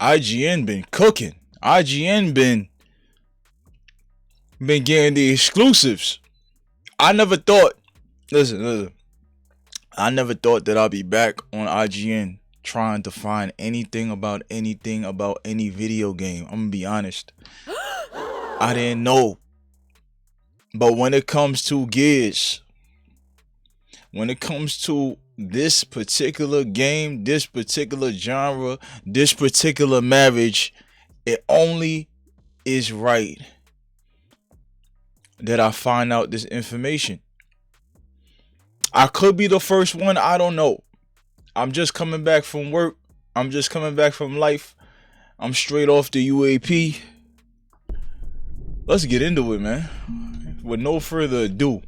IGN been cooking. IGN been getting the exclusives. I never thought. Listen. I never thought that I'd be back on IGN trying to find anything about any video game. I'm gonna be honest. I didn't know. But when it comes to Gears, when it comes to this particular game, this particular genre, this particular marriage, it only is right that I find out this information. I could be the first one. I don't know. I'm just coming back from work. I'm just coming back from life. I'm straight off the UAP. Let's get into it, man. With no further ado,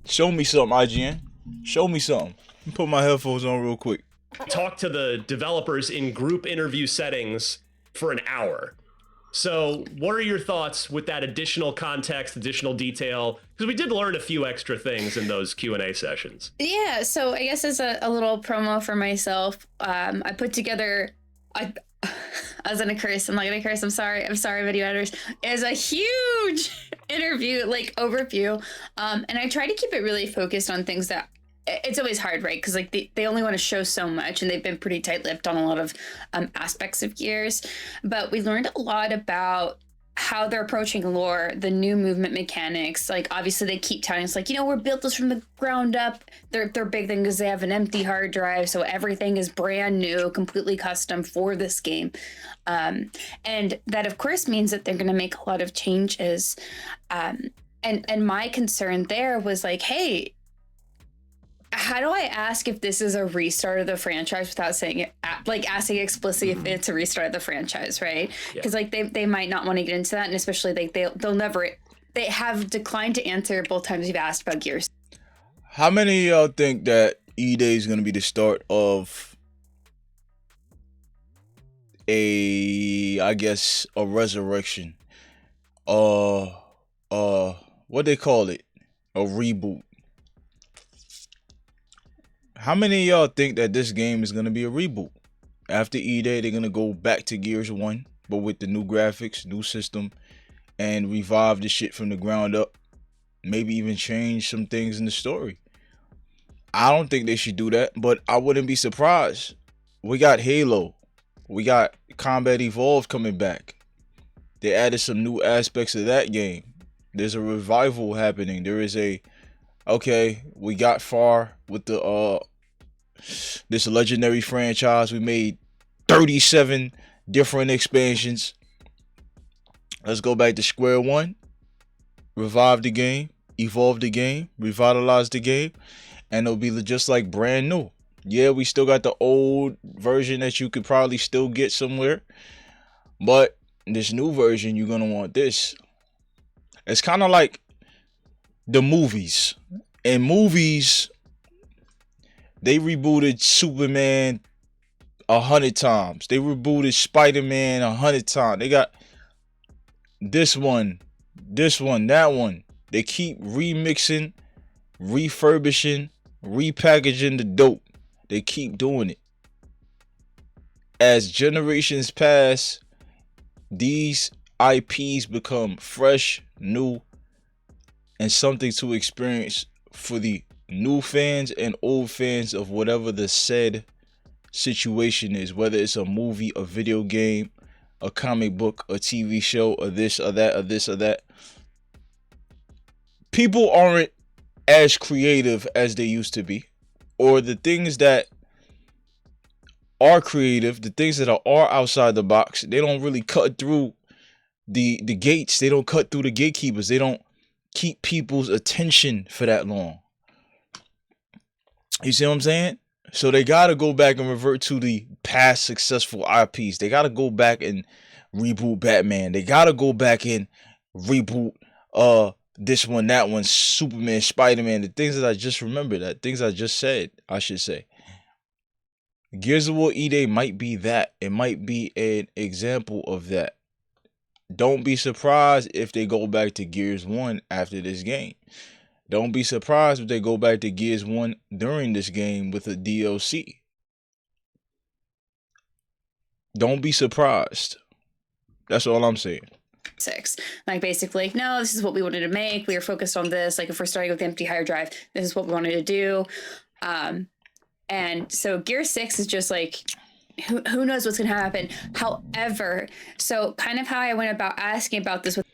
show me something, IGN. Show me something. Let me put my headphones on real quick. Talk to the developers in group interview settings for an hour. So what are your thoughts with that additional context, additional detail? Because we did learn a few extra things in those Q&A sessions. Yeah, so I guess as a little promo for myself, I put together, I was gonna curse, I'm not gonna curse, I'm sorry video editors, is a huge interview, like overview, and I try to keep it really focused on things that, it's always hard, right? Because like they only want to show so much, and they've been pretty tight-lipped on a lot of aspects of Gears. But we learned a lot about how they're approaching lore, the new movement mechanics. Like obviously they keep telling us like, you know, we're built this from the ground up. Their big thing is they have an empty hard drive, so everything is brand new, completely custom for this game. And that of course means that they're going to make a lot of changes. And my concern there was like, hey, how do I ask if this is a restart of the franchise without saying it, like asking explicitly if it's a restart of the franchise, right? Because like they might not want to get into that, and especially like they have declined to answer both times you've asked about Gears. How many of y'all think that E-Day is gonna be the start of a resurrection? What they call it? A reboot. How many of y'all think that this game is going to be a reboot? After E-Day, they're going to go back to Gears 1, but with the new graphics, new system, and revive the shit from the ground up. Maybe even change some things in the story. I don't think they should do that, but I wouldn't be surprised. We got Halo. We got Combat Evolved coming back. They added some new aspects of that game. There's a revival happening. There is we got far with the this legendary franchise. We made 37 different expansions. Let's go back to square one. Revive the game, evolve the game, revitalize the game, and it'll be just like brand new. Yeah, we still got the old version that you could probably still get somewhere, but this new version, you're gonna want this. It's kind of like the movies. In movies, they rebooted Superman 100 times. They rebooted Spider-Man 100 times. They got this one, that one. They keep remixing, refurbishing, repackaging the dope. They keep doing it. As generations pass, these IPs become fresh, new, and something to experience for the new fans and old fans of whatever the said situation is, whether it's a movie, a video game, a comic book, a TV show, or this or that, or this or that. People aren't as creative as they used to be, or the things that are creative, the things that are outside the box, they don't really cut through the gates. They don't cut through the gatekeepers. They don't keep people's attention for that long. You see what I'm saying? So they gotta go back and revert to the past successful IPs. They gotta go back and reboot Batman. They gotta go back and reboot this one, that one, Superman, Spider-Man, the things that I just remembered, that things I just said, I should say. Gears of War E-Day might be that. It might be an example of that. Don't be surprised if they go back to Gears 1 after this game. Don't be surprised if they go back to Gears 1 during this game with a DLC. Don't be surprised. That's all I'm saying. 6. Like basically, no, this is what we wanted to make. We were focused on this. Like if we're starting with the empty hard drive, this is what we wanted to do. And so Gear 6 is just like, who knows what's gonna happen. However, so kind of how I went about asking about this with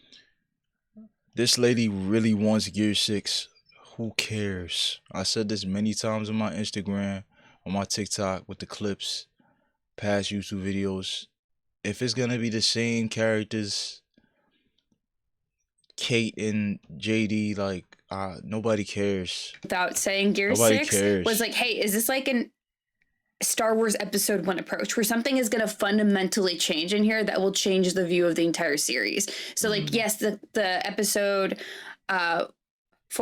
This lady really wants Gear 6. Who cares? I said this many times on my Instagram, on my TikTok, with the clips, past YouTube videos. If it's gonna be the same characters, Kait and JD, like nobody cares. without saying Gear Nobody 6 cares. was like, hey, is this like an Star Wars Episode 1 approach where something is going to fundamentally change in here that will change the view of the entire series? So like, yes, the episode 4,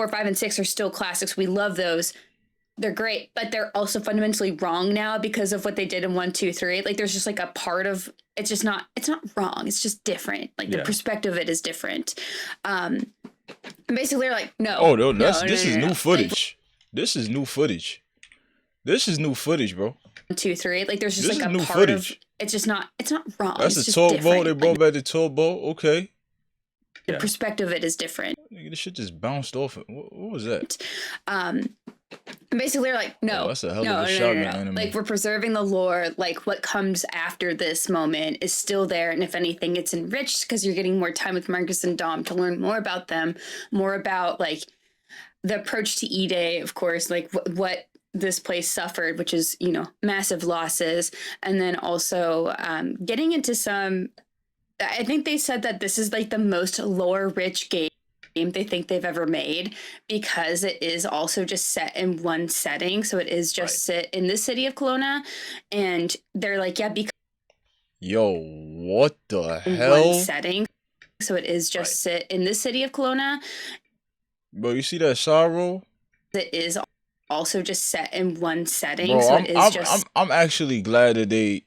5, and 6 are still classics. We love those. They're great, but they're also fundamentally wrong now because of what they did in 1, 2, 3. Like there's just like a part of it's not wrong. It's just different. Like the perspective of it is different. Basically they're like, no. Oh no, this is no. new footage. This is new footage. This is new footage, bro. 1, 2, 3. Like there's just This like is a new part footage. of it's just not wrong. That's it's the just tugboat. They different. brought Like, back the tugboat. Okay. the perspective of it is different. Nigga, this shit just bounced off. What was that? Basically they're like, no. Oh, that's a hell of a shotgun anime. Like we're preserving the lore. Like what comes after this moment is still there, and if anything, it's enriched because you're getting more time with Marcus and Dom to learn more about them, more about like the approach to E-Day, of course, like what this place suffered, which is, you know, massive losses, and then also getting into some. I think they said that this is like the most lore-rich game they think they've ever made because it is also just set in one setting. So it is just set in the city of Kelowna, and they're like, yeah, because Yo, what the in hell? one setting. So it is just set in the city of Kelowna. Bro, you see that sorrow? It is also just set in one setting. Bro, So it is I'm actually glad that they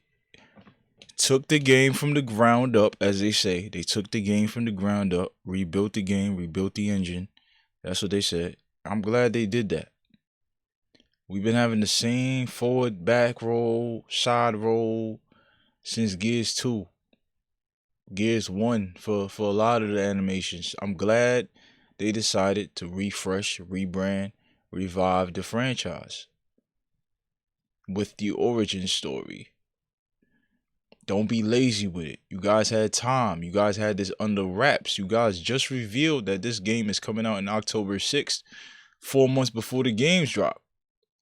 took the game from the ground up, as they say. They took the game from the ground up, rebuilt the game, rebuilt the engine. That's what they said. I'm glad they did that. We've been having the same forward, back roll, side roll since Gears 2. Gears 1 for a lot of the animations. I'm glad they decided to refresh, rebrand, revive the franchise with the origin story. Don't be lazy with it. You guys had time. You guys had this under wraps. You guys just revealed that this game is coming out on October 6th, 4 months before the games drop.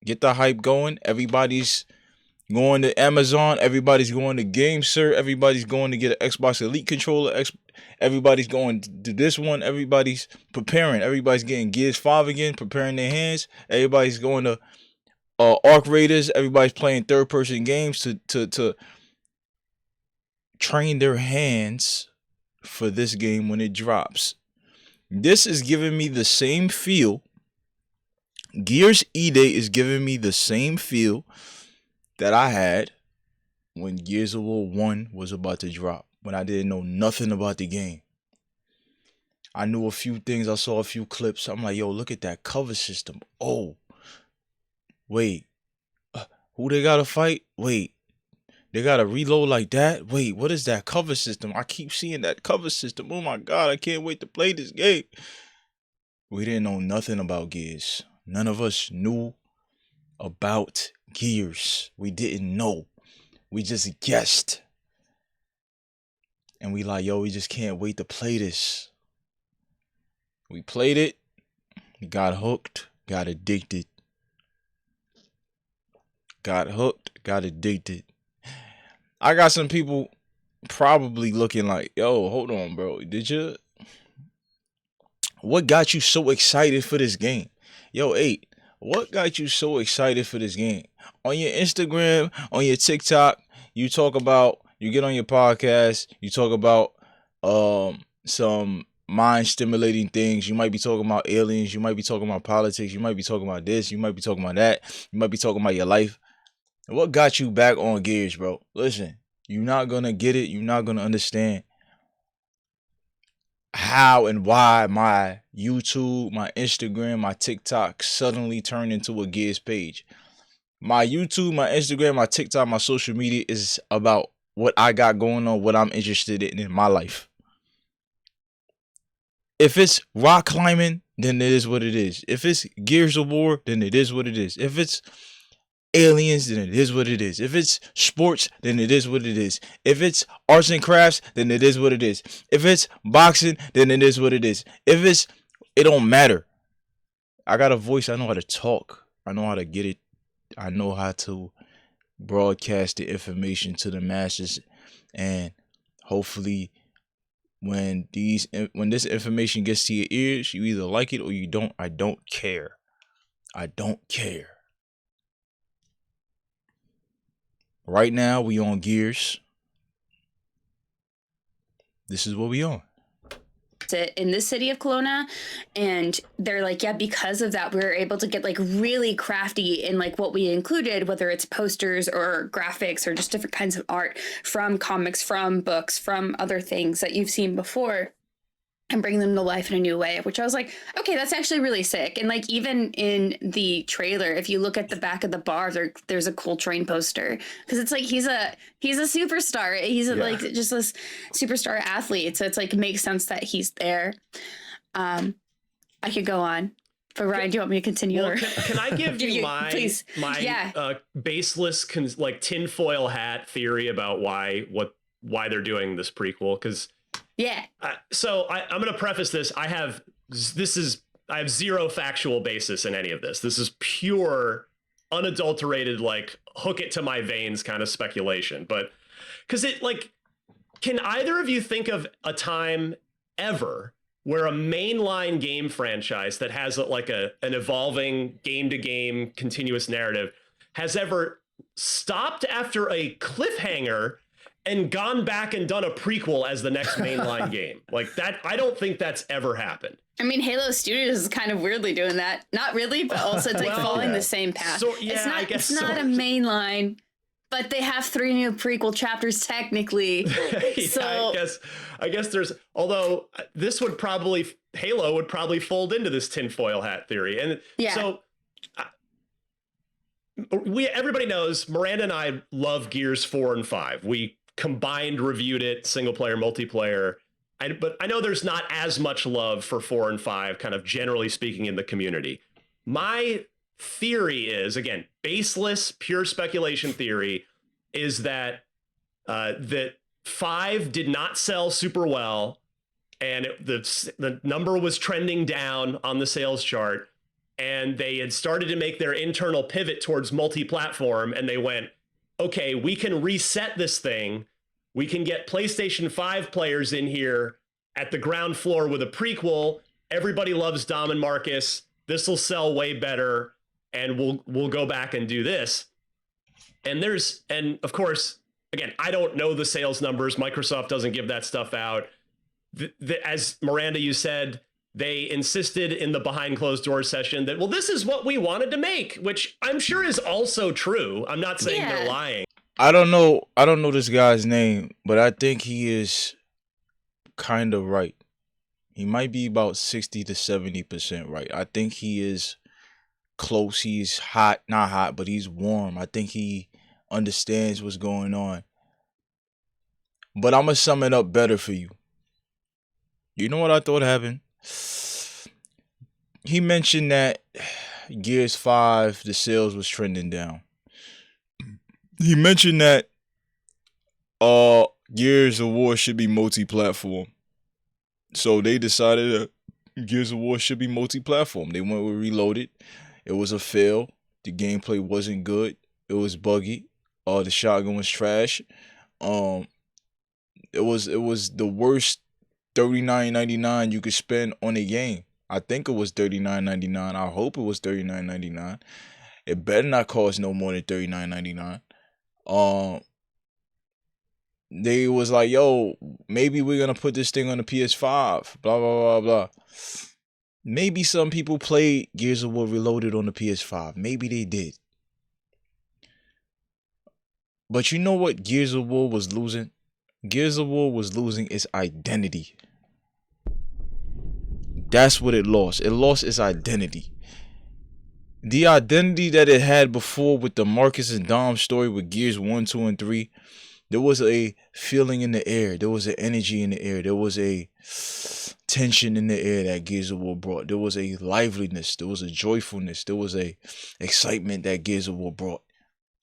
Get the hype going. Everybody's going to Amazon. Everybody's going to GameSir. Everybody's going to get an Xbox Elite controller. Everybody's going to do this one. Everybody's preparing. Everybody's getting Gears 5 again, preparing their hands. Everybody's going to Arc Raiders. Everybody's playing third-person games to train their hands for this game when it drops. This is giving me the same feel. Gears E-Day is giving me the same feel that I had when Gears of War 1 was about to drop, when I didn't know nothing about the game. I knew a few things. I saw a few clips. I'm like, yo, look at that cover system. Oh, wait. Who they gotta fight? Wait. They gotta reload like that? Wait, what is that cover system? I keep seeing that cover system. Oh my God, I can't wait to play this game. We didn't know nothing about Gears. None of us knew about Gears. We didn't know. We just guessed. And we like, yo, we just can't wait to play this. We played it, got hooked, got addicted. Got hooked, got addicted. I got some people probably looking like, yo, hold on, bro. What got you so excited for this game? Yo, 8, what got you so excited for this game? On your Instagram, on your TikTok, you get on your podcast, you talk about some mind-stimulating things. You might be talking about aliens, you might be talking about politics, you might be talking about this, you might be talking about that, you might be talking about your life. What got you back on Gears, bro? Listen, you're not going to get it. You're not going to understand how and why my YouTube, my Instagram, my TikTok suddenly turned into a Gears page. My YouTube, my Instagram, my TikTok, my social media is about what I got going on, what I'm interested in my life. If it's rock climbing, then it is what it is. If it's Gears of War, then it is what it is. If it's aliens, then it is what it is. If it's sports, then it is what it is. If it's arts and crafts, then it is what it is. If it's boxing, then it is what it is. It don't matter. I got a voice. I know how to talk. I know how to get it. I know how to broadcast the information to the masses, and hopefully when this information gets to your ears, you either like it or you don't. I don't care. I don't care. Right now we on Gears. This is what we on. In the city of Kelowna, and they're like, yeah, because of that we were able to get like really crafty in like what we included, whether it's posters or graphics or just different kinds of art from comics, from books, from other things that you've seen before, and bring them to life in a new way, which I was like, okay, that's actually really sick. And like even in the trailer, if you look at the back of the bar, there's a Cool Train poster, because it's like he's a superstar. He's like just this superstar athlete, so it's like it makes sense that he's there. I could go on, but Ryan, do you want me to continue? Well, can I give you my baseless like tinfoil hat theory about why they're doing this prequel? Because so I'm going to preface this. I have zero factual basis in any of this. This is pure, unadulterated, like hook it to my veins kind of speculation. But because can either of you think of a time ever where a mainline game franchise that has like an evolving game to game continuous narrative has ever stopped after a cliffhanger and gone back and done a prequel as the next mainline game? Like that, I don't think that's ever happened. I mean, Halo Studios is kind of weirdly doing that. Not really, but also it's like following the same path. So, yeah, it's not a mainline, but they have 3 new prequel chapters technically. So I guess there's, although this would probably, Halo would probably fold into this tinfoil hat theory. And so everybody knows Miranda and I love Gears 4 and 5. We combined reviewed it, single player, multiplayer. But I know there's not as much love for 4 and 5, kind of generally speaking, in the community. My theory is, again, baseless, pure speculation theory, is that that 5 did not sell super well, and the number was trending down on the sales chart, and they had started to make their internal pivot towards multi-platform, and they went, okay, we can reset this thing. We can get PlayStation 5 players in here at the ground floor with a prequel. Everybody loves Dom and Marcus. This will sell way better, and we'll go back and do this. And of course, again, I don't know the sales numbers. Microsoft doesn't give that stuff out. As Miranda, you said, they insisted in the behind closed doors session that, well, this is what we wanted to make, which I'm sure is also true. I'm not saying they're lying. I don't know this guy's name, but I think he is kind of right. He might be about 60 to 70% right. I think he is close. He's hot, not hot, but he's warm. I think he understands what's going on. But I'm going to sum it up better for you. You know what I thought happened? He mentioned that Gears 5, the sales was trending down. He mentioned that Gears of War should be multi-platform. So they decided that Gears of War should be multi-platform. They went with Reloaded. It was a fail. The gameplay wasn't good. It was buggy. The shotgun was trash. It was the worst $39.99 you could spend on a game. I think it was $39.99. I hope it was $39.99. It better not cost no more than $39.99. They was like, yo, maybe we're gonna put this thing on the PS5, blah blah blah blah. Maybe some people played Gears of War Reloaded on the PS5. Maybe they did. But you know what Gears of War was losing? Gears of War was losing its identity. That's what it lost. It lost its identity. The identity that it had before with the Marcus and Dom story with Gears 1, 2, and 3, There was a feeling in the air. There was an energy in the air. There was a tension in the air that Gears of War brought. There was a liveliness. There was a joyfulness. There was a excitement that Gears of War brought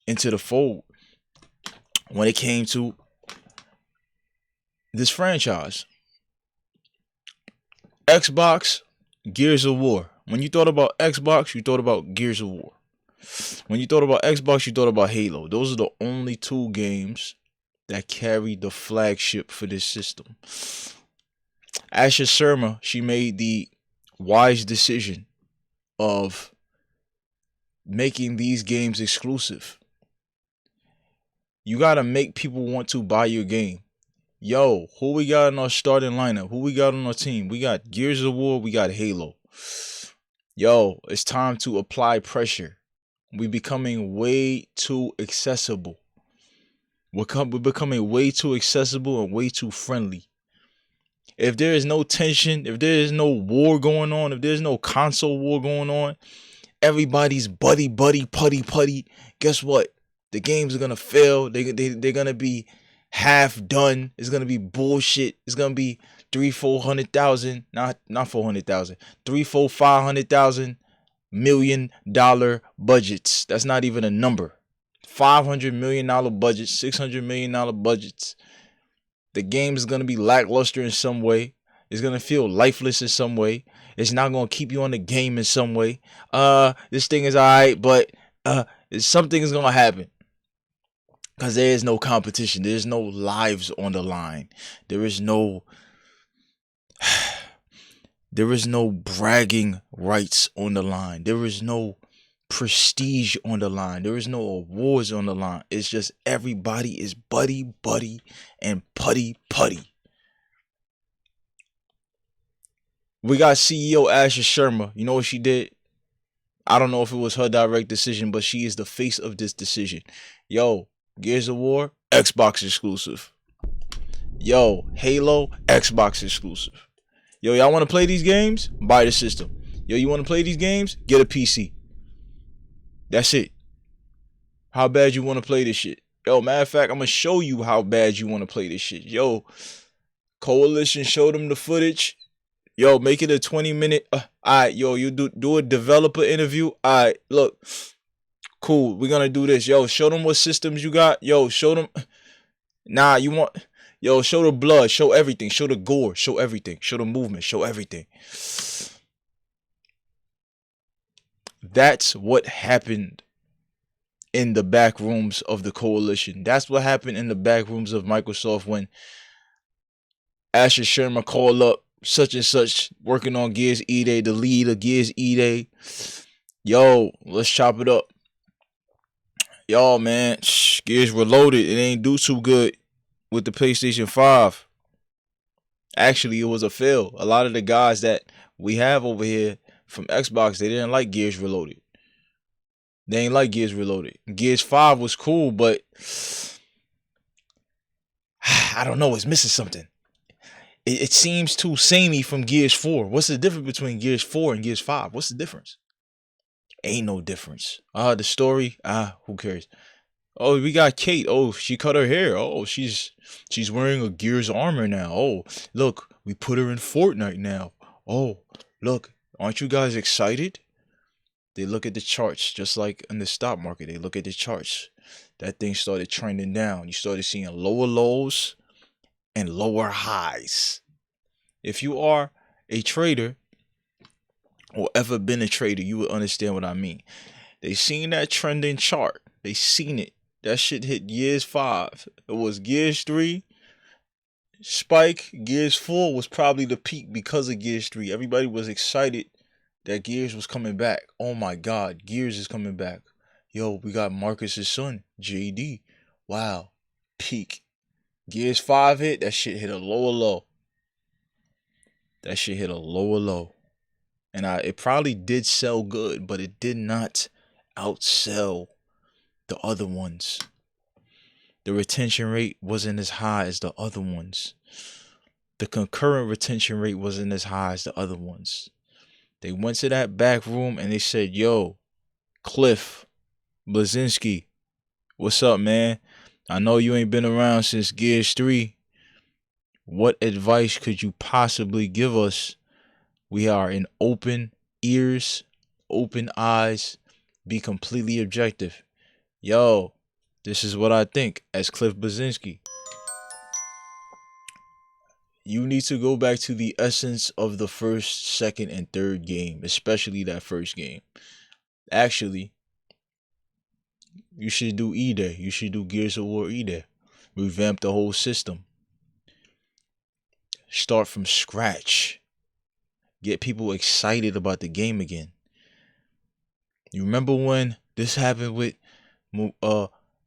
into the fold when it came to this franchise. Xbox, Gears of War. When you thought about Xbox, you thought about Gears of War. When you thought about Xbox, you thought about Halo. Those are the only two games that carried the flagship for this system. Asher Sherma, she made the wise decision of making these games exclusive. You gotta make people want to buy your game. Yo, who we got in our starting lineup? Who we got on our team? We got Gears of War, we got Halo. Yo, it's time to apply pressure. We're becoming way too accessible. We're becoming way too accessible and way too friendly. If there is no tension, if there is no war going on, if there's no console war going on, everybody's buddy, putty, guess what? The games are going to fail. They're going to be half done. It's going to be bullshit. It's going to be 300,000, 400,000, not 400,000, 500,000 $1 million budgets. That's not even a number. $500 million budgets, $600 million budgets. The game is going to be lackluster in some way. It's going to feel lifeless in some way. It's not going to keep you on the game in some way. This thing is all right, but something is going to happen. Because there is no competition. There is no lives on the line. There is no bragging rights on the line. There is no prestige on the line. There is no awards on the line. It's just everybody is buddy, and putty. We got CEO Asher Sherma. You know what she did? I don't know if it was her direct decision, but she is the face of this decision. Yo, Gears of War, Xbox exclusive. Yo, Halo, Xbox exclusive. Yo, y'all want to play these games? Buy the system. Yo, you want to play these games? Get a PC. That's it. How bad you want to play this shit? Yo, matter of fact, I'm going to show you how bad you want to play this shit. Yo, Coalition, show them the footage. Yo, make it a 20-minute. All right, yo, you do a developer interview. All right, look. Cool, we're going to do this. Yo, show them what systems you got. Yo, show them. Nah, you want. Yo, show the blood. Show everything. Show the gore. Show everything. Show the movement. Show everything. That's what happened in the back rooms of the Coalition. That's what happened in the back rooms of Microsoft when Asher Sherma called up such and such working on Gears E-Day, the lead of Gears E-Day. Yo, let's chop it up. Yo, man, Gears Reloaded, it ain't do too good with the PlayStation 5. Actually, it was a fail. A lot of the guys that we have over here from Xbox, they didn't like Gears Reloaded. They ain't like Gears Reloaded. Gears 5 was cool, but I don't know, it's missing something. It seems too samey from Gears 4. What's the difference between Gears 4 and Gears 5? What's the difference? Ain't no difference. The story, who cares? Oh, we got Kait. Oh, she cut her hair. Oh, she's wearing a Gears armor now. Oh, look, we put her in Fortnite now. Oh, look, aren't you guys excited? They look at the charts, just like in the stock market. They look at the charts. That thing started trending down. You started seeing lower lows and lower highs. If you are a trader or ever been a trader, you would understand what I mean. They seen that trending chart. They seen it. That shit hit Gears 5. It was Gears 3. Spike. Gears 4 was probably the peak because of Gears 3. Everybody was excited that Gears was coming back. Oh my God, Gears is coming back. Yo, we got Marcus's son, JD. Wow, peak. Gears 5 hit, that shit hit a lower low. That shit hit a lower low. And it probably did sell good, but it did not outsell the other ones. The retention rate wasn't as high as the other ones. The concurrent retention rate wasn't as high as the other ones. They went to that back room and they said, yo, Cliff Blazinski, what's up, man? I know you ain't been around since Gears 3. What advice could you possibly give us? We are in open ears, open eyes, be completely objective. Yo, this is what I think as Cliff Bazinski. You need to go back to the essence of the first, second, and third game, especially that first game. Actually, you should do E-Day. You should do Gears of War E-Day. Revamp the whole system. Start from scratch. Get people excited about the game again. You remember when this happened with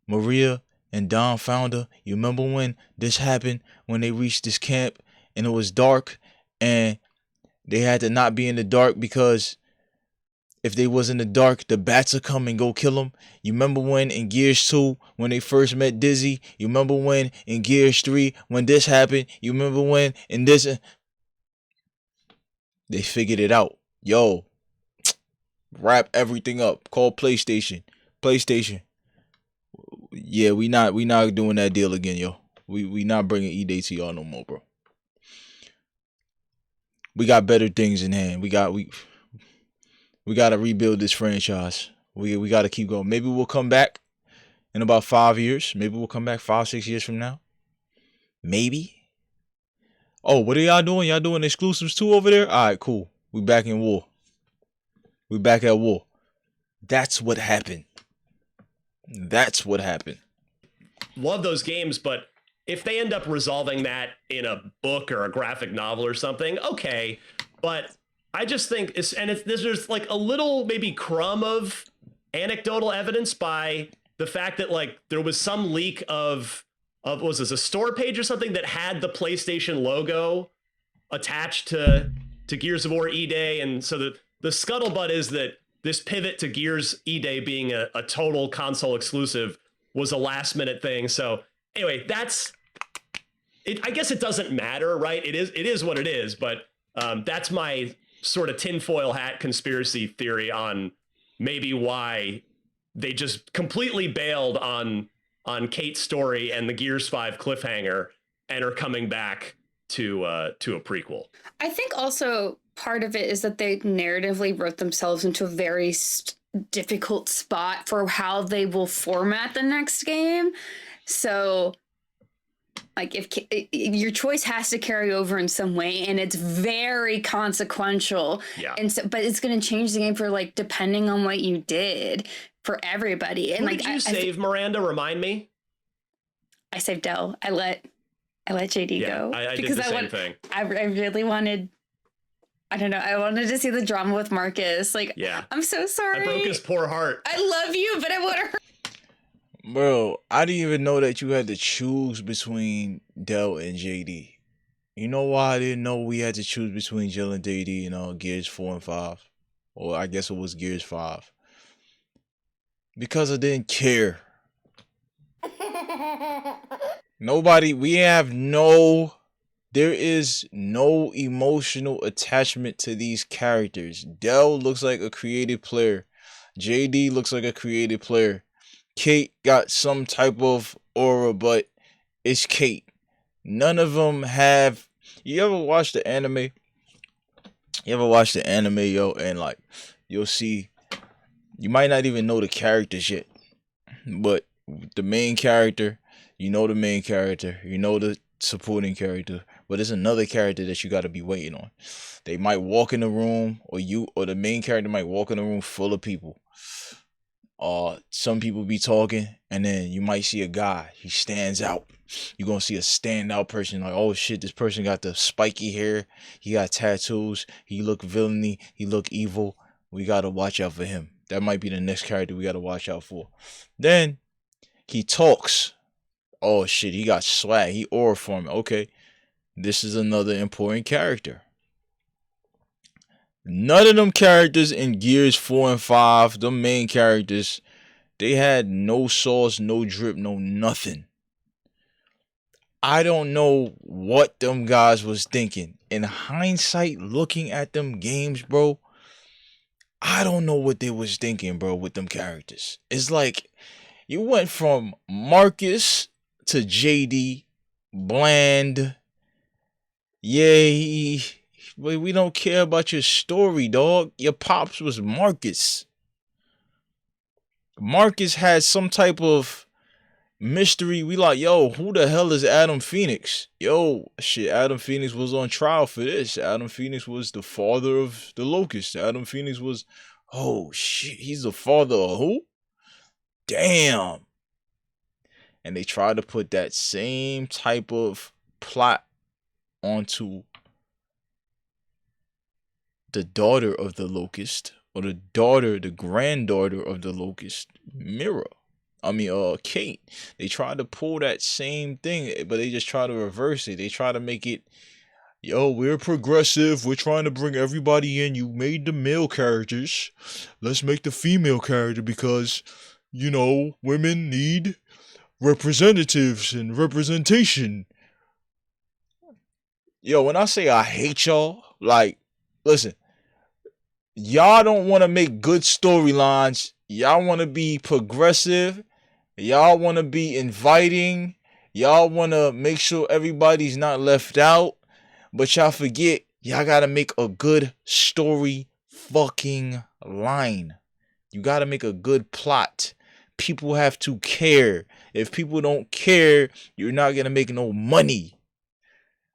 Maria and Don Founder? You remember when this happened when they reached this camp and it was dark and they had to not be in the dark because if they was in the dark, the bats would come and go kill them. You remember when in Gears 2, when they first met Dizzy? You remember when in Gears 3, when this happened? You remember when in this? They figured it out. Yo, wrap everything up. Call PlayStation. PlayStation. Yeah, we not doing that deal again, yo. We not bringing E-Day to y'all no more, bro. We got better things in hand. We got to rebuild this franchise. We got to keep going. Maybe we'll come back in about 5 years. Maybe we'll come back 5-6 years from now. Maybe. Oh, what are y'all doing? Y'all doing exclusives too over there? All right, cool. We back in war. We back at war. That's what happened. That's what happened. Love those games, but if they end up resolving that in a book or a graphic novel or something, okay. But I just think there's like a little maybe crumb of anecdotal evidence by the fact that like there was some leak of was this a store page or something that had the PlayStation logo attached to Gears of War E-Day, and so the scuttlebutt is that this pivot to Gears E-Day being a total console exclusive was a last minute thing. So anyway, that's it. I guess it doesn't matter, right? It is what it is, but that's my sort of tinfoil hat conspiracy theory on maybe why they just completely bailed on Kait's story and the Gears 5 cliffhanger and are coming back to a prequel. I think also part of it is that they narratively wrote themselves into a very difficult spot for how they will format the next game. So like if your choice has to carry over in some way and it's very consequential. Yeah. And so, but it's going to change the game for like, depending on what you did for everybody. And who like, did you save, Miranda? Remind me. I saved Dell. I let JD go. I did the same thing. I really wanted, I don't know. I wanted to see the drama with Marcus. Like, yeah. I'm so sorry. I broke his poor heart. I love you, but I want to hurt. Bro, I didn't even know that you had to choose between Dell and JD. You know why I didn't know we had to choose between Jill and JD in Gears 4 and 5? Or I guess it was Gears 5. Because I didn't care. There is no emotional attachment to these characters. Dell looks like a creative player. JD looks like a creative player. Kait got some type of aura, but it's Kait. None of them have... You ever watch the anime? Yo, and like, you'll see... You might not even know the characters yet. But the main character, you know the main character. You know the supporting character. But there's another character that you got to be waiting on. They might walk in the room, or the main character might walk in a room full of people. Some people be talking, and then you might see a guy. He stands out. You're going to see a standout person. Like, oh shit, this person got the spiky hair. He got tattoos. He look villainy. He look evil. We got to watch out for him. That might be the next character we got to watch out for. Then he talks. Oh shit, he got swag. He aura forming. Okay, this is another important character. None of them characters in Gears 4 and 5, the main characters, they had no sauce, no drip, no nothing. I don't know what them guys was thinking. In hindsight, looking at them games, bro, I don't know what they was thinking, bro, with them characters. It's like you went from Marcus to JD, bland. Yeah, but we don't care about your story, dog. Your pops was Marcus. Marcus had some type of mystery. We like, yo, who the hell is Adam Phoenix? Yo, shit, Adam Phoenix was on trial for this. Adam Phoenix was the father of the Locust. Adam Phoenix was, oh shit, he's the father of who? Damn. And they tried to put that same type of plot onto the daughter of the Locust, or the granddaughter of the Locust, Kait. They tried to pull that same thing, but they just try to reverse it. They try to make it, yo, we're progressive. We're trying to bring everybody in. You made the male characters. Let's make the female character because, women need representatives and representation. Yo, when I say I hate y'all, like, listen, y'all don't want to make good storylines. Y'all want to be progressive. Y'all want to be inviting. Y'all want to make sure everybody's not left out. But y'all forget, y'all got to make a good story fucking line. You got to make a good plot. People have to care. If people don't care, you're not going to make no money.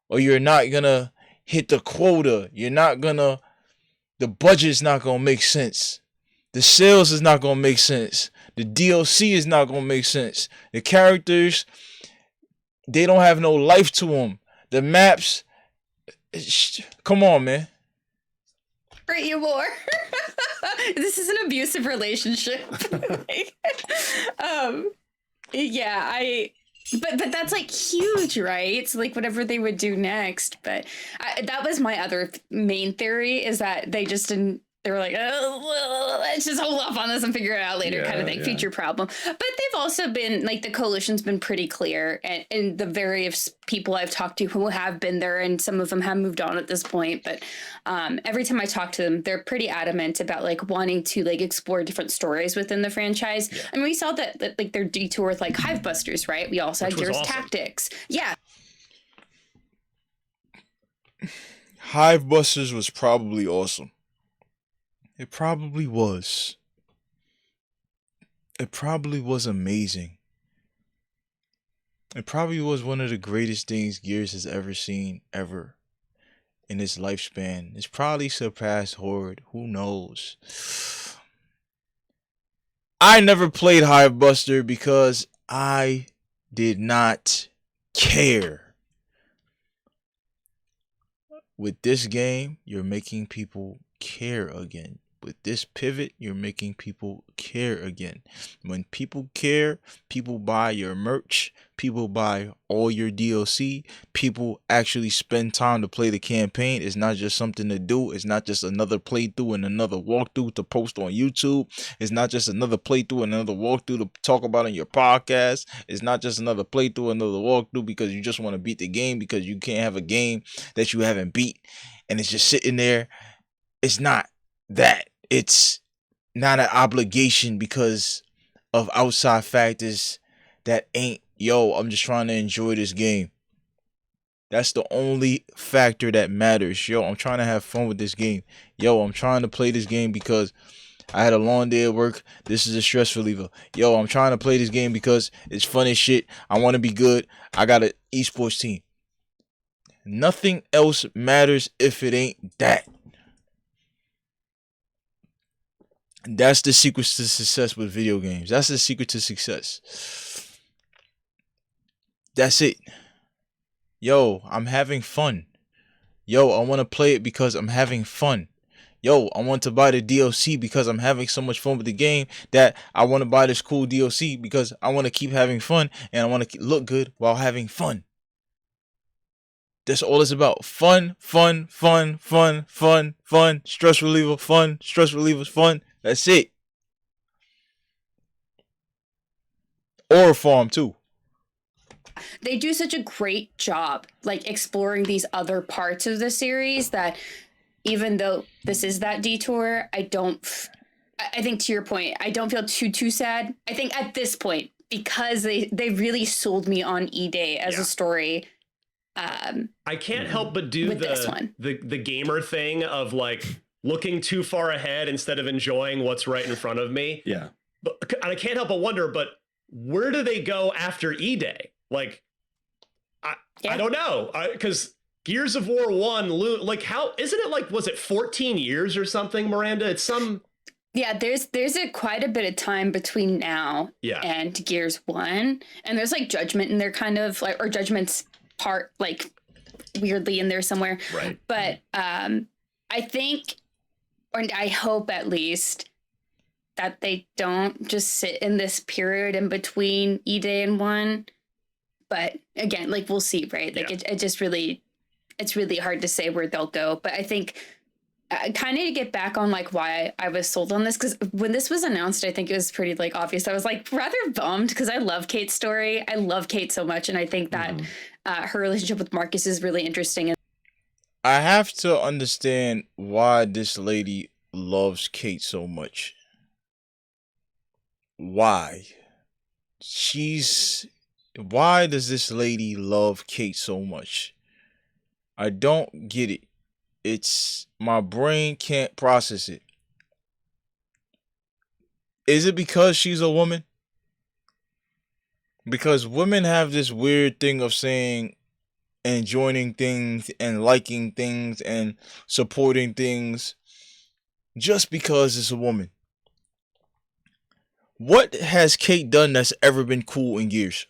Or you're not going to hit the quota. The budget's not going to make sense. The sales is not going to make sense. The DLC is not going to make sense. The characters, they don't have no life to them. The maps, come on, man. Rate you more. This is an abusive relationship. But that's like huge, right? So like whatever they would do next. But that was my other main theory, is that they just didn't. They were like, oh, let's just hold off on this and figure it out later, kind of thing. Future problem. But they've also been, like, the coalition's been pretty clear. And the various people I've talked to who have been there, and some of them have moved on at this point. But every time I talk to them, they're pretty adamant about, like, wanting to, like, explore different stories within the franchise. Yeah. I mean, we saw that like, their detour with, like, Hivebusters, right? We also had Gears awesome. Tactics. Yeah. Hivebusters was probably awesome. It probably was. It probably was amazing. It probably was one of the greatest things Gears has ever seen, ever, in its lifespan. It's probably surpassed Horde. Who knows? I never played Hivebuster because I did not care. With this game, you're making people care again. With this pivot, you're making people care again. When people care, people buy your merch, people buy all your DLC, people actually spend time to play the campaign. It's not just something to do. It's not just another playthrough and another walkthrough to post on YouTube. It's not just another playthrough and another walkthrough to talk about on your podcast. It's not just another playthrough, another walkthrough because you just want to beat the game, because you can't have a game that you haven't beat and it's just sitting there. It's not that. It's not an obligation because of outside factors that ain't, yo, I'm just trying to enjoy this game. That's the only factor that matters. Yo, I'm trying to have fun with this game. Yo, I'm trying to play this game because I had a long day at work. This is a stress reliever. Yo, I'm trying to play this game because it's fun as shit. I want to be good. I got an esports team. Nothing else matters if it ain't that. That's the secret to success with video games. That's the secret to success. That's it. Yo, I'm having fun. Yo, I want to play it because I'm having fun. Yo, I want to buy the DLC because I'm having so much fun with the game that I want to buy this cool DLC because I want to keep having fun and I want to look good while having fun. That's all it's about. Fun, fun, fun, fun, fun, fun. Stress reliever, fun. Stress relievers, fun. That's it. Or farm too. They do such a great job, like, exploring these other parts of the series that even though this is that detour, I think to your point, I don't feel too sad. I think at this point, because they really sold me on E-Day as a story. I can't help but do the gamer thing of like looking too far ahead instead of enjoying what's right in front of me. Yeah. And I can't help but wonder, but where do they go after E-Day? Like, I don't know. Because Gears of War 1, like, how isn't it like, was it 14 years or something, Miranda? It's some. Yeah, there's quite a bit of time between now and Gears 1. And there's like Judgment in there kind of like, or Judgment's part like weirdly in there somewhere. Right. But I think, and I hope at least, that they don't just sit in this period in between E-Day and 1. But again, like we'll see, right? Like it just really, it's really hard to say where they'll go. But I think I kind of need to get back on like why I was sold on this, because when this was announced, I think it was pretty like obvious. I was like rather bummed because I love Kait's story. I love Kait so much, and I think that her relationship with Marcus is really interesting. I have to understand why this lady loves Kait so much. Why? Why does this lady love Kait so much? I don't get it. It's my brain can't process it. Is it because she's a woman? Because women have this weird thing of saying and joining things and liking things and supporting things just because it's a woman. What has Kait done that's ever been cool in Gears?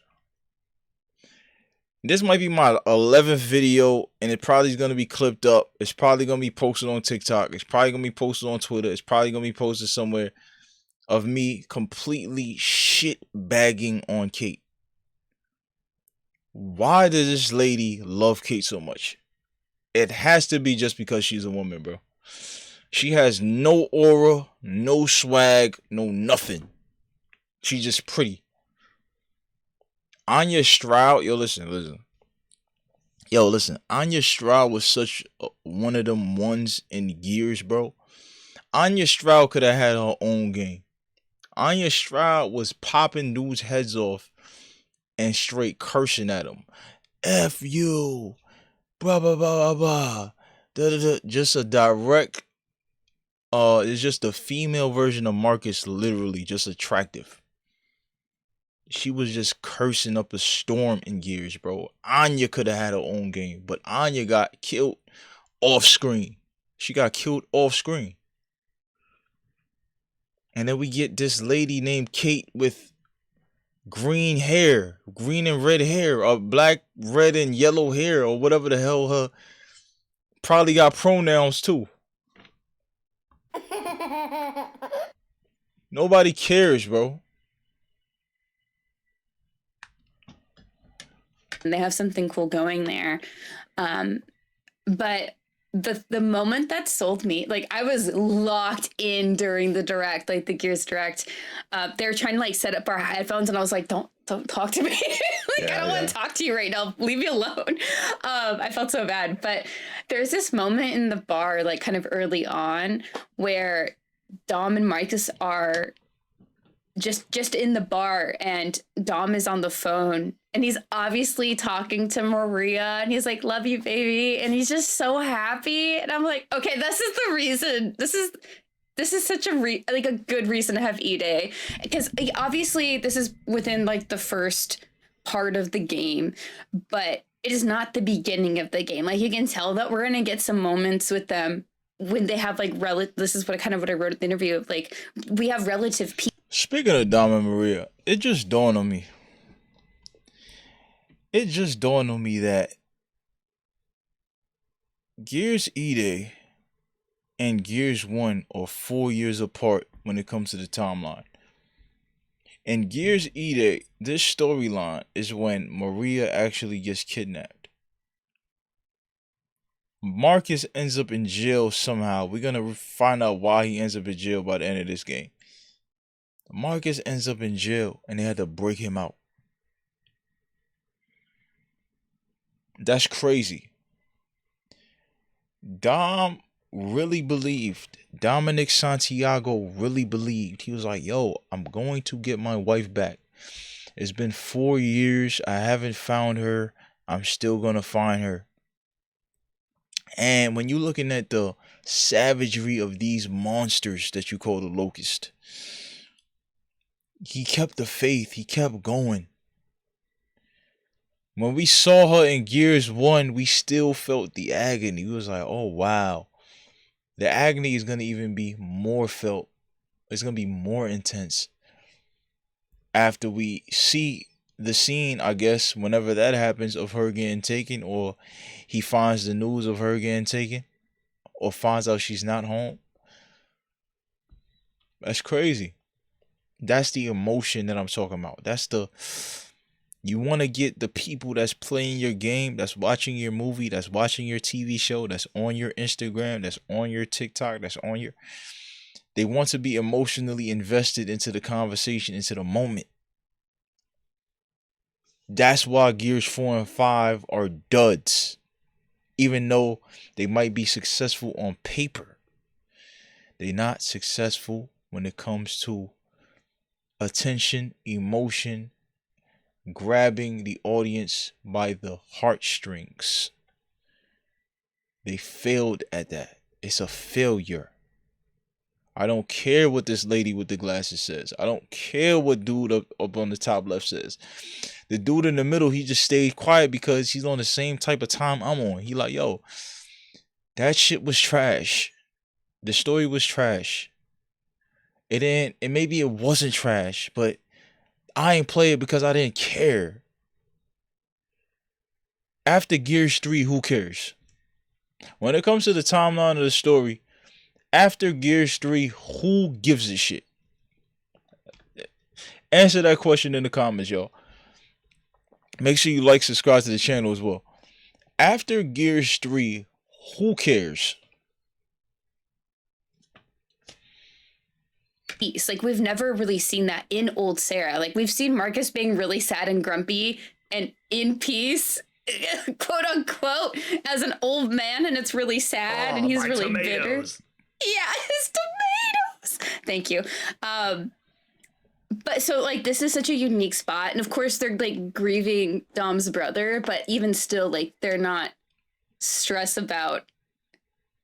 This might be my 11th video, and it probably is going to be clipped up. It's probably going to be posted on TikTok. It's probably going to be posted on Twitter. It's probably going to be posted somewhere of me completely shit bagging on Kait. Why does this lady love Kait so much? It has to be just because she's a woman, bro. She has no aura, no swag, no nothing. She's just pretty. Anya Stroud, listen. Anya Stroud was such one of them ones in Gears, bro. Anya Stroud could have had her own game. Anya Stroud was popping dudes' heads off and straight cursing at them. F you. Blah, blah, blah, blah, blah. Da, da, da. Just a direct, it's just a female version of Marcus, literally just attractive. She was just cursing up a storm in Gears, bro. Anya could have had her own game, but Anya got killed off screen. She got killed off screen. And then we get this lady named Kait with green hair, green and red hair, or black, red, and yellow hair, or whatever the hell her. Probably got pronouns too. Nobody cares, bro. They have something cool going there. But the moment that sold me, like I was locked in during the direct, like the Gears direct. They were trying to like set up our headphones, and I was like, don't talk to me. I don't want to talk to you right now. Leave me alone. I felt so bad. But there's this moment in the bar, like kind of early on, where Dom and Marcus are just in the bar, and Dom is on the phone, and he's obviously talking to Maria, and he's like, love you, baby. And he's just so happy. And I'm like, okay, this is the reason. This is such a a good reason to have E-Day, because obviously this is within like the first part of the game, but it is not the beginning of the game. Like you can tell that we're going to get some moments with them when they have like this is what I wrote in the interview. Like we have relative peace. Speaking of Dom and Maria, it just dawned on me. That Gears E-Day and Gears 1 are 4 years apart when it comes to the timeline. In Gears E-Day, this storyline is when Maria actually gets kidnapped. Marcus ends up in jail somehow. We're going to find out why he ends up in jail by the end of this game. Marcus ends up in jail, and they had to break him out. That's crazy. Dominic Santiago really believed. He was like, yo, I'm going to get my wife back. It's been 4 years. I haven't found her. I'm still gonna find her. And when you're looking at the savagery of these monsters that you call the Locust, he kept the faith. He kept going. When we saw her in Gears 1, we still felt the agony. We was like, oh wow. The agony is going to even be more felt. It's going to be more intense after we see the scene, I guess, whenever that happens, of her getting taken, or he finds the news of her getting taken, or finds out she's not home. That's crazy. That's the emotion that I'm talking about. You want to get the people that's playing your game, that's watching your movie, that's watching your TV show, that's on your Instagram, that's on your TikTok, they want to be emotionally invested into the conversation, into the moment. That's why Gears 4 and 5 are duds. Even though they might be successful on paper, they're not successful when it comes to attention, emotion, grabbing the audience by the heartstrings. They failed at that. It's a failure. I don't care what this lady with the glasses says. I don't care what dude up on the top left says. The dude in the middle, he just stayed quiet because he's on the same type of time I'm on. He like, yo, that shit was trash. The story was trash. Maybe it wasn't trash, but I ain't play it because I didn't care. After Gears 3, who cares? When it comes to the timeline of the story, after Gears 3, who gives a shit? Answer that question in the comments, y'all. Make sure you like, subscribe to the channel as well. After Gears 3, who cares? Peace. Like, we've never really seen that in old Sarah. Like, we've seen Marcus being really sad and grumpy and in peace, quote unquote, as an old man, and it's really sad, and he's really bitter. Yeah, his tomatoes. Thank you. But so, like, this is such a unique spot, and of course they're like grieving Dom's brother, but even still, like, they're not stressed about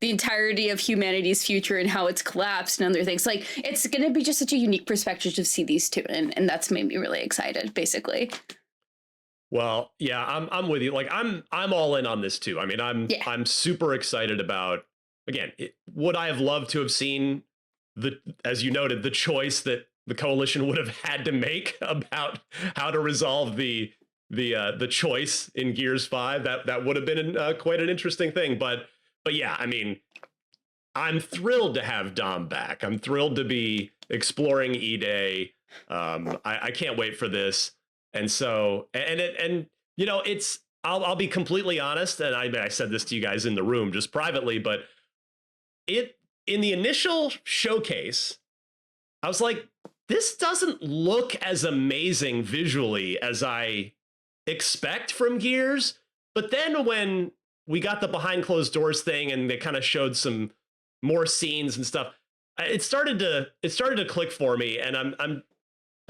the entirety of humanity's future and how it's collapsed and other things. Like, it's gonna be just such a unique perspective to see these two, and that's made me really excited, basically. Well, yeah, I'm with you. Like, I'm all in on this too. I mean, I'm super excited about, again, would I have loved to have seen as you noted, the choice that the coalition would have had to make about how to resolve the choice in Gears 5. That would have been quite an interesting thing. But yeah, I mean, I'm thrilled to have Dom back. I'm thrilled to be exploring E-Day. I can't wait for this. And so, and you know, I'll be completely honest, and I said this to you guys in the room just privately, but in the initial showcase, I was like, this doesn't look as amazing visually as I expect from Gears. But then when we got the behind closed doors thing and they kind of showed some more scenes and stuff, it started to click for me, and I'm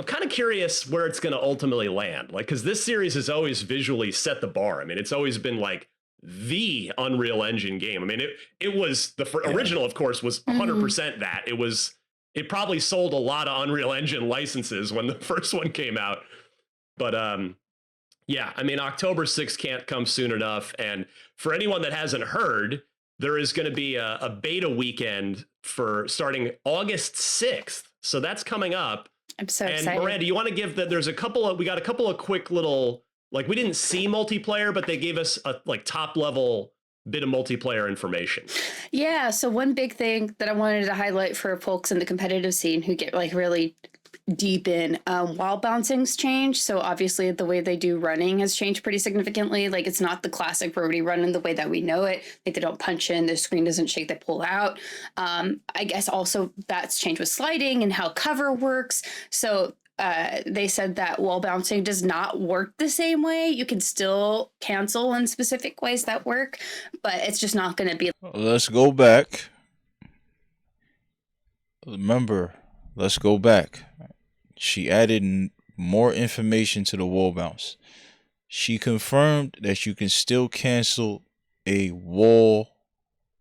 kind of curious where it's going to ultimately land. Like, because this series has always visually set the bar. I mean, it's always been like the Unreal Engine game. I mean, it was the original, of course, was 100% that. It probably sold a lot of Unreal Engine licenses when the first one came out. But yeah, I mean, October 6th can't come soon enough. And for anyone that hasn't heard, there is going to be a beta weekend for starting August 6th. So that's coming up. I'm so excited. And Miranda, you want to give we got a couple of quick little, like, we didn't see multiplayer, but they gave us a like top level bit of multiplayer information. Yeah, so one big thing that I wanted to highlight for folks in the competitive scene who get like really deep in, wall bouncing's changed. So obviously the way they do running has changed pretty significantly. Like, it's not the classic roadie run in the way that we know it. Like, they don't punch in, the screen doesn't shake, they pull out. I guess also that's changed with sliding and how cover works. So they said that wall bouncing does not work the same way. You can still cancel in specific ways that work, but it's just not going to be. Let's go back. Remember, let's go back. She added more information to the wall bounce. She confirmed that you can still cancel a wall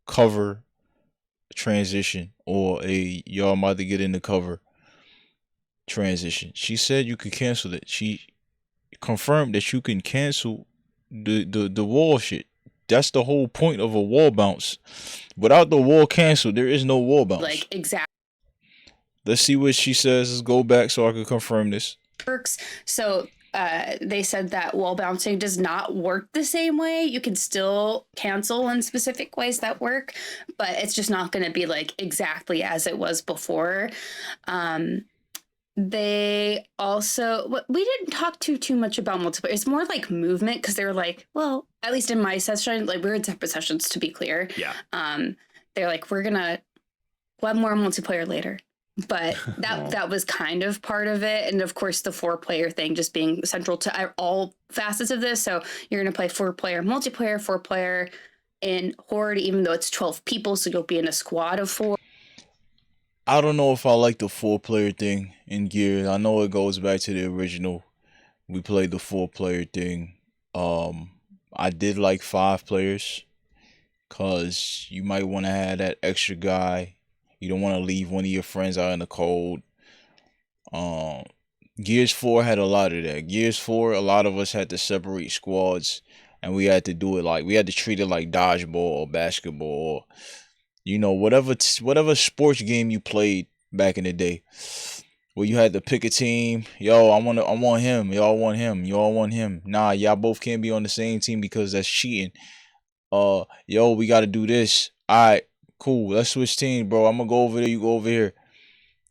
cover transition or a y'all about to get in the cover transition. She said you could cancel it. She confirmed that you can cancel the wall shit. That's the whole point of a wall bounce. Without the wall cancel, there is no wall bounce. Like, exactly. Let's see what she says. Let's go back so I can confirm this. Works. So they said that wall bouncing does not work the same way. You can still cancel in specific ways that work, but it's just not going to be like exactly as it was before. They also, we didn't talk too much about multiplayer. It's more like movement, because they were like, well, at least in my session, like, we're in separate sessions, to be clear. Yeah. They're like, we'll have more multiplayer later. But that was kind of part of it. And of course, the 4-player thing just being central to all facets of this. So you're going to play 4-player multiplayer, 4-player in Horde, even though it's 12 people. So you'll be in a squad of 4. I don't know if I like the 4-player thing in Gears. I know it goes back to the original. We played the 4-player thing. I did like 5 players, because you might want to have that extra guy. You don't want to leave one of your friends out in the cold. Gears 4 had a lot of that. Gears 4, a lot of us had to separate squads, and we had to do it like, we had to treat it like dodgeball or basketball, or, you know, whatever sports game you played back in the day, where you had to pick a team. Yo, I want him. Y'all want him. Y'all want him. Nah, y'all both can't be on the same team because that's cheating. Yo, we got to do this. All right. Cool, let's switch teams, bro. I'm gonna go over there, you go over here.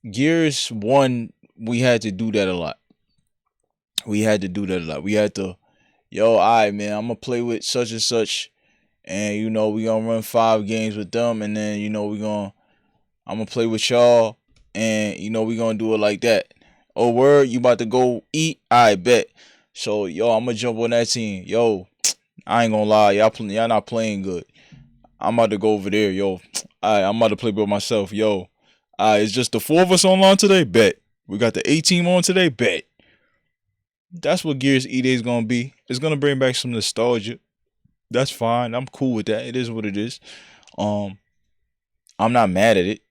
Gears 1, we had to do that a lot. We had to, yo, all right, man, I'm gonna play with such and such, and, you know, we gonna run 5 games with them, and then, you know, I'm gonna play with y'all, and, you know, we gonna do it like that. Oh, word, you about to go eat? I bet. So, yo, I'm gonna jump on that team. Yo, I ain't gonna lie, y'all not playing good. I'm about to go over there, yo. I'm about to play by myself, yo. It's just the 4 of us online today, bet. We got the A team on today, bet. That's what Gears E-Day is gonna be. It's gonna bring back some nostalgia. That's fine. I'm cool with that. It is what it is. I'm not mad at it.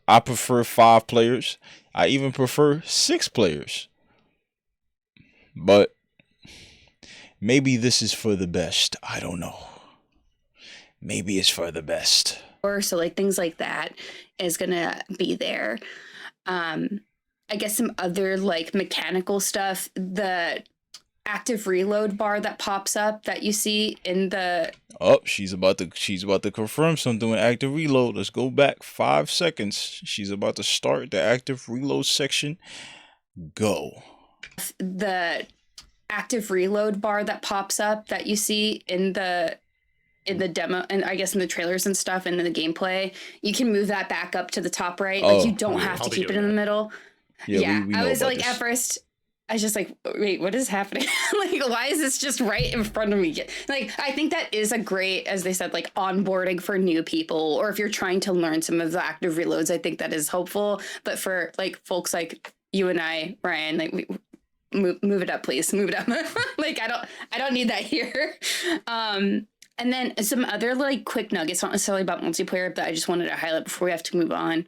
I prefer 5 players. I even prefer 6 players. But maybe this is for the best. I don't know. Maybe it's for the best. So like things like that is gonna be there. I guess some other like mechanical stuff. The active reload bar that pops up that you see in the. Oh, she's about to confirm something with active reload. Let's go back 5 seconds. She's about to start the active reload section. Go. The active reload bar that pops up that you see in the demo, and I guess in the trailers and stuff, and in the gameplay, you can move that back up to the top right. Like, you don't have to keep it in the middle. Yeah, we I was like, this. At first, I was just like, wait, what is happening? Like, why is this just right in front of me? Like, I think that is a great, as they said, like, onboarding for new people, or if you're trying to learn some of the active reloads, I think that is helpful. But for like folks like you and I, Ryan, like, move it up, please, move it up. Like, I don't need that here. And then some other like quick nuggets, not necessarily about multiplayer, but I just wanted to highlight before we have to move on.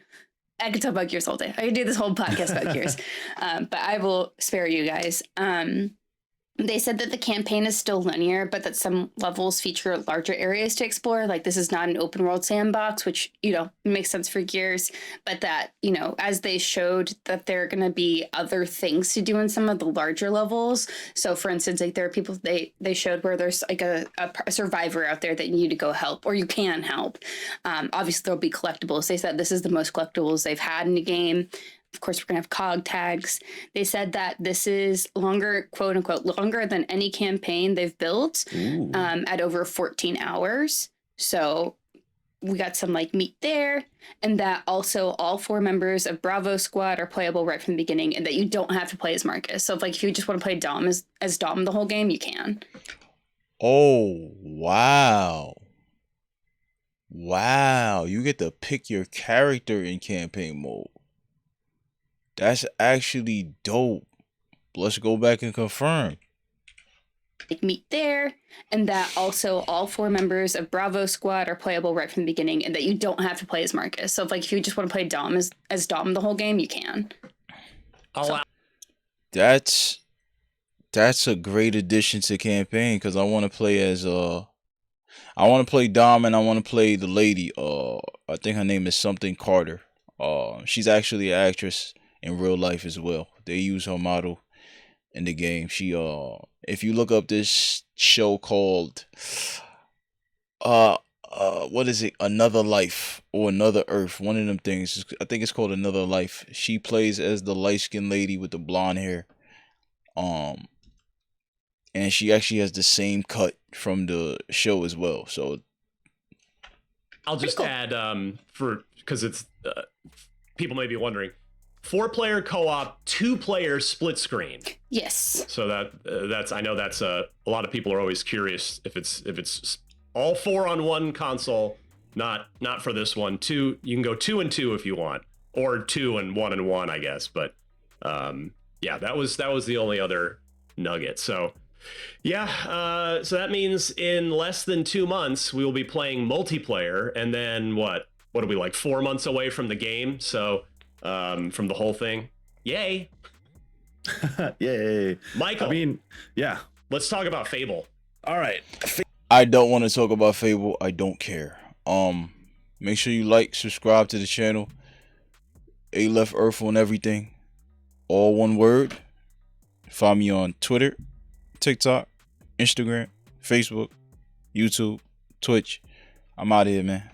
I could talk about Gears all day. I could do this whole podcast about Gears, but I will spare you guys. They said that the campaign is still linear, but that some levels feature larger areas to explore. Like, this is not an open world sandbox, which, you know, makes sense for Gears, but that, you know, as they showed, that there are going to be other things to do in some of the larger levels. So for instance, like, there are people they showed where there's like a survivor out there that you need to go help, or you can help. Obviously there'll be collectibles. They said this is the most collectibles they've had in the game. Of course, we're going to have cog tags. They said that this is longer, quote unquote, longer than any campaign they've built, at over 14 hours. So we got some like meat there. And that also all 4 members of Bravo Squad are playable right from the beginning, and that you don't have to play as Marcus. So if you just want to play Dom as Dom the whole game, you can. Oh, wow. Wow. You get to pick your character in campaign mode. That's actually dope. Let's go back and confirm. Meet there, and that also all 4 members of Bravo Squad are playable right from the beginning, and that you don't have to play as Marcus. So if you just want to play Dom as Dom the whole game, you can. That's a great addition to campaign, because I want to play as I want to play Dom, and I want to play the lady. I think her name is something Carter. She's actually an actress in real life as well. They use her model in the game. She if you look up this show called what is it? Another Life or Another Earth. One of them things. I think it's called Another Life. She plays as the light-skinned lady with the blonde hair. And she actually has the same cut from the show as well. So I'll just add because it's people may be wondering, 4-player co-op, 2-player split screen. Yes. So that's I know that's a lot of people are always curious if it's all 4 on one console. Not for this one. 2, you can go 2 and 2 if you want, or 2 and 1 and 1, I guess. But yeah, that was the only other nugget. So yeah, so that means in less than 2 months we will be playing multiplayer, and then what are we, like 4 months away from the game? So from the whole thing, yay. Yay. Michael, I mean, yeah. let's talk about Fable. All right. I don't want to talk about Fable. I don't care. Make sure you like, subscribe to the channel. A Left Earth on everything. All one word. Find me on Twitter, TikTok, Instagram, Facebook, YouTube, Twitch. I'm out of here, man.